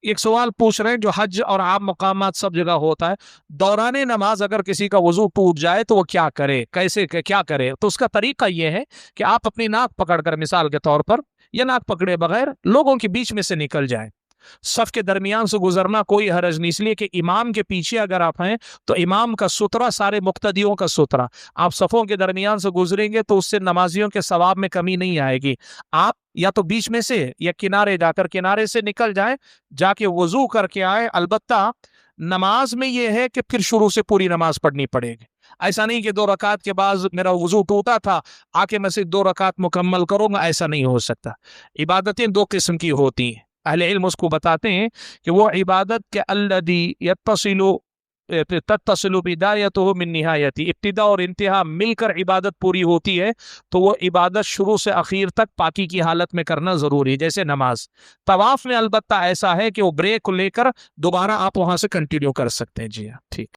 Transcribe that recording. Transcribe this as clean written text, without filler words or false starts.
एक सवाल पूछ रहे हैं जो हज और आम मकामात सब जगह होता है, दौराने नमाज अगर किसी का वजू टूट जाए तो वो क्या करे, कैसे क्या करे? तो उसका तरीका ये है कि आप अपनी नाक पकड़कर मिसाल के तौर पर, या नाक पकड़े बगैर लोगों के बीच में से निकल जाए। सफ के दरमियान से गुजरना कोई हरज नहीं, इसलिए कि इमाम के पीछे अगर आप हैं तो इमाम का सुतरा सारे मुक्तदियों का सुतरा, आप सफों के दरमियान से गुजरेंगे तो उससे नमाजियों के सवाब में कमी नहीं आएगी। आप या तो बीच में से या किनारे जाकर किनारे से निकल जाए, जाके वजू करके आए। अलबत्ता नमाज में यह है कि फिर शुरू से पूरी नमाज पढ़नी पड़ेगी। ऐसा नहीं कि 2 रकात के बाद मेरा वजू टूटा था, आके मैं सिर्फ 2 रकात मुकम्मल करूंगा, ऐसा नहीं हो सकता। इबादतें 2 किस्म की होती हैं। अहले इल्म उसको बताते हैं कि वो इबादत के अल्लदी यत्तसिलु तत्तसिलु बिदायतुहु मिन निहायती, इब्तिदा और इंतहा मिलकर इबादत पूरी होती है। तो वो इबादत शुरू से आखिर तक पाकी की हालत में करना जरूरी है, जैसे नमाज। तवाफ में अलबत्ता ऐसा है कि वो ब्रेक लेकर दोबारा आप वहां से कंटिन्यू कर सकते हैं। जी हाँ, ठीक।